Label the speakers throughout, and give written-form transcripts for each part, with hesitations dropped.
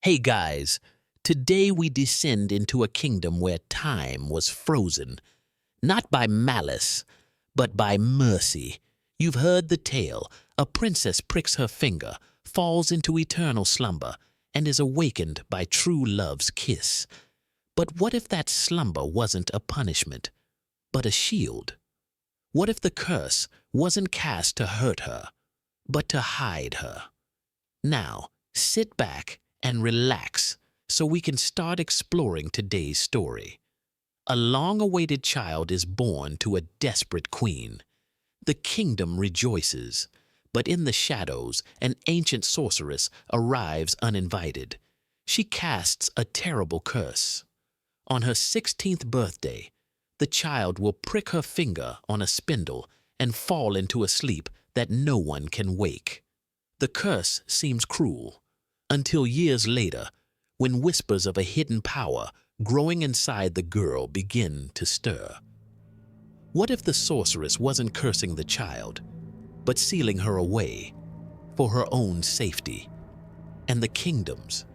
Speaker 1: Hey guys, today we descend into a kingdom where time was frozen, not by malice, but by mercy. You've heard the tale. A princess pricks her finger, falls into eternal slumber, and is awakened by true love's kiss. But what if that slumber wasn't a punishment, but a shield? What if the curse wasn't cast to hurt her, but to hide her? Now, sit back and relax so we can start exploring today's story. A long-awaited child is born to a desperate queen. The kingdom rejoices, but in the shadows, an ancient sorceress arrives uninvited. She casts a terrible curse. On her 16th birthday, the child will prick her finger on a spindle and fall into a sleep that no one can wake. The curse seems cruel, until years later, when whispers of a hidden power growing inside the girl begin to stir. What if the sorceress wasn't cursing the child, but sealing her away for her own safety and the kingdom's?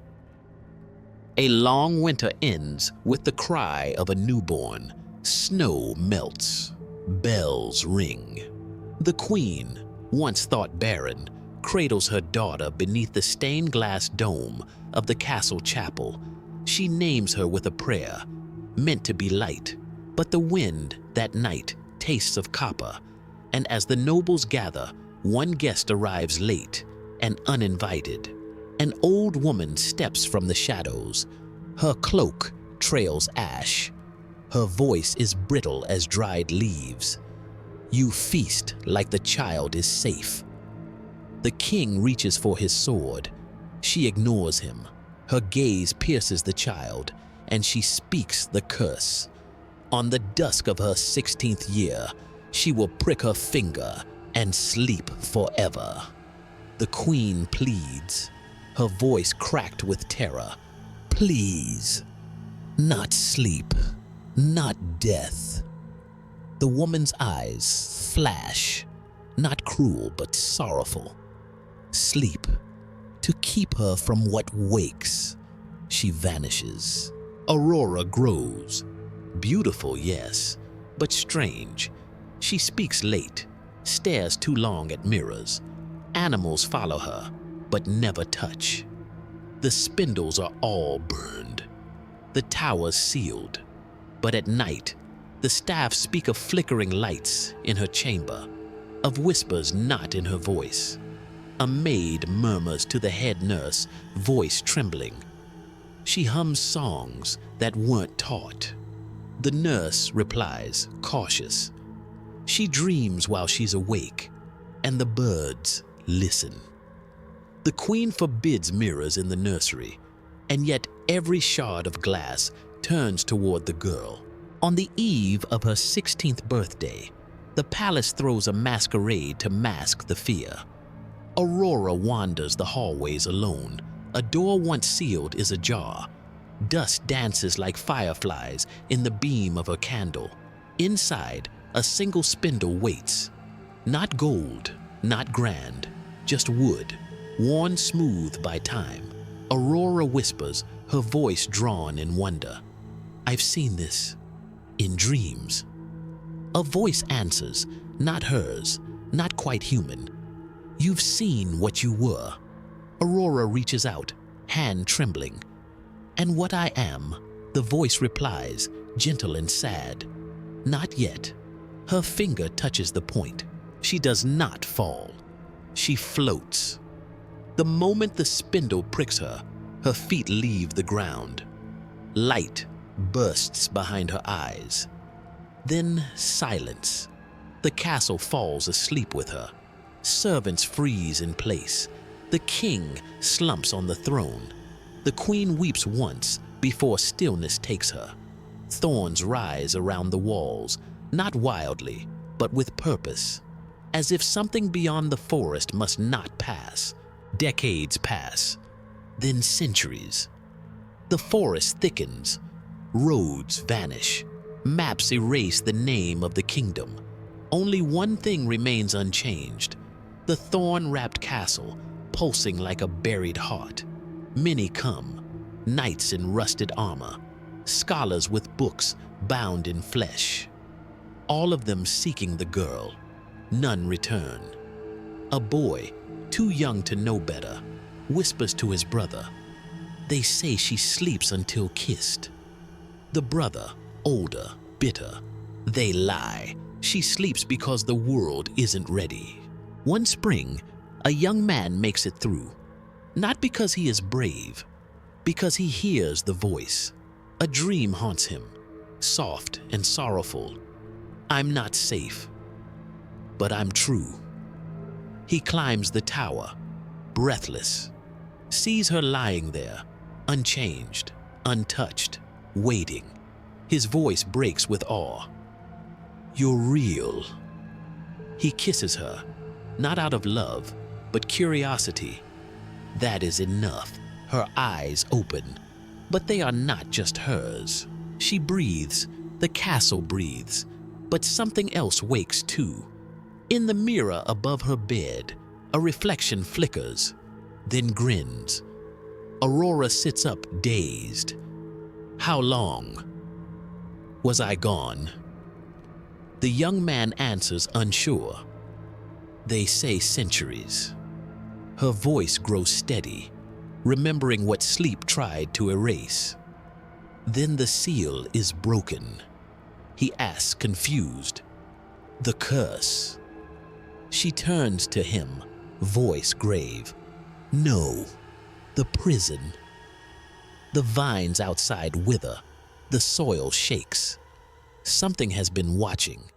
Speaker 1: A long winter ends with the cry of a newborn. Snow melts, bells ring. The queen, once thought barren, cradles her daughter beneath the stained glass dome of the castle chapel. She names her with a prayer, meant to be light. But the wind that night tastes of copper, and as the nobles gather, one guest arrives late and uninvited. An old woman steps from the shadows. Her cloak trails ash. Her voice is brittle as dried leaves. You feast like the child is safe. The king reaches for his sword. She ignores him. Her gaze pierces the child, and she speaks the curse. On the dusk of her 16th year, she will prick her finger and sleep forever. The queen pleads, her voice cracked with terror. Please, not sleep, not death. The woman's eyes flash, not cruel but sorrowful. Sleep, to keep her from what wakes. She vanishes. Aurora grows. Beautiful, yes, but strange. She speaks late, stares too long at mirrors. Animals follow her, but never touch. The spindles are all burned. The towers sealed. But at night, the staff speak of flickering lights in her chamber, of whispers not in her voice. A maid murmurs to the head nurse, voice trembling. She hums songs that weren't taught. The nurse replies, cautious. She dreams while she's awake, and the birds listen. The queen forbids mirrors in the nursery, and yet every shard of glass turns toward the girl. On the eve of her 16th birthday, the palace throws a masquerade to mask the fear. Aurora wanders the hallways alone. A door once sealed is ajar. Dust dances like fireflies in the beam of her candle. Inside, a single spindle waits. Not gold, not grand, just wood, worn smooth by time. Aurora whispers, her voice drawn in wonder. I've seen this in dreams. A voice answers, not hers, not quite human. You've seen what you were. Aurora reaches out, hand trembling. And what I am, the voice replies, gentle and sad. Not yet. Her finger touches the point. She does not fall. She floats. The moment the spindle pricks her, her feet leave the ground. Light bursts behind her eyes. Then silence. The castle falls asleep with her. Servants freeze in place. The king slumps on the throne. The queen weeps once before stillness takes her. Thorns rise around the walls, not wildly, but with purpose, as if something beyond the forest must not pass. Decades pass, then centuries. The forest thickens, roads vanish, maps erase the name of the kingdom. Only one thing remains unchanged: the thorn-wrapped castle, pulsing like a buried heart. Many come, knights in rusted armor, scholars with books bound in flesh. All of them seeking the girl. None return. A boy, too young to know better, whispers to his brother. They say she sleeps until kissed. The brother, older, bitter. They lie. She sleeps because the world isn't ready. One spring, a young man makes it through. Not because he is brave, because he hears the voice. A dream haunts him, soft and sorrowful. I'm not safe, but I'm true. He climbs the tower, breathless, sees her lying there, unchanged, untouched, waiting. His voice breaks with awe. You're real. He kisses her, not out of love, but curiosity. That is enough. Her eyes open, but they are not just hers. She breathes, the castle breathes, but something else wakes too. In the mirror above her bed, a reflection flickers, then grins. Aurora sits up, dazed. How long? Was I gone? The young man answers, unsure. They say centuries. Her voice grows steady, remembering what sleep tried to erase. Then the seal is broken. He asks, confused. The curse. She turns to him, voice grave. No, the prison. The vines outside wither, the soil shakes. Something has been watching,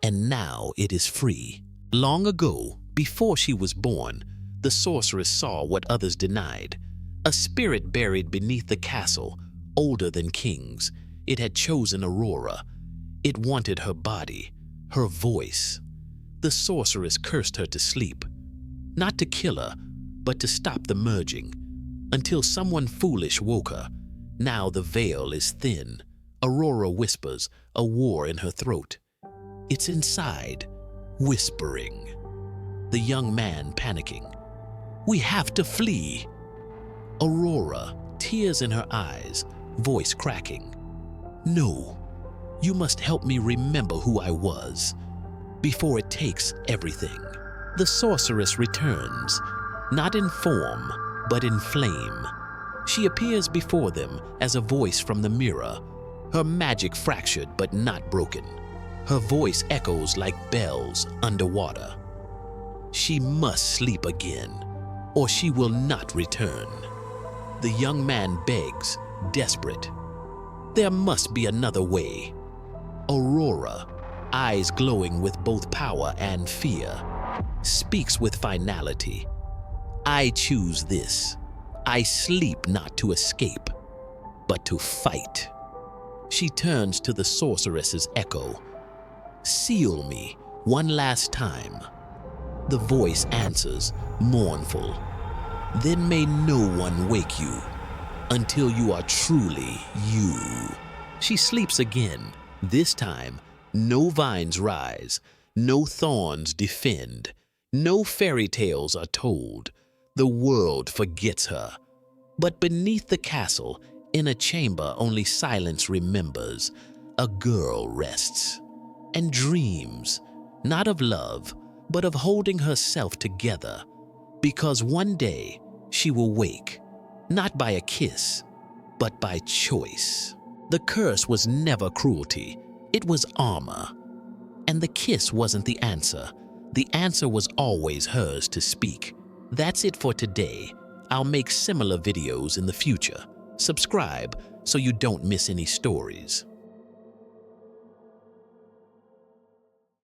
Speaker 1: and now it is free. Long ago, before she was born, the sorceress saw what others denied. A spirit buried beneath the castle, older than kings. It had chosen Aurora. It wanted her body, her voice. The sorceress cursed her to sleep, not to kill her, but to stop the merging, until someone foolish woke her. Now the veil is thin. Aurora whispers, a war in her throat. It's inside, whispering. The young man panicking. We have to flee. Aurora, tears in her eyes, voice cracking. No, you must help me remember who I was, before it takes everything. The sorceress returns, not in form, but in flame. She appears before them as a voice from the mirror, her magic fractured but not broken. Her voice echoes like bells underwater. She must sleep again, or she will not return. The young man begs, desperate. There must be another way. Aurora, eyes glowing with both power and fear, speaks with finality. I choose this. I sleep not to escape, but to fight. She turns to the sorceress's echo. Seal me one last time. The voice answers, mournful. Then may no one wake you until you are truly you. She sleeps again. This time, no vines rise, no thorns defend, no fairy tales are told. The world forgets her. But beneath the castle, in a chamber only silence remembers, a girl rests and dreams, not of love, but of holding herself together, because one day she will wake, not by a kiss, but by choice. The curse was never cruelty, it was armor. And the kiss wasn't the answer. The answer was always hers to speak. That's it for today. I'll make similar videos in the future. Subscribe so you don't miss any stories.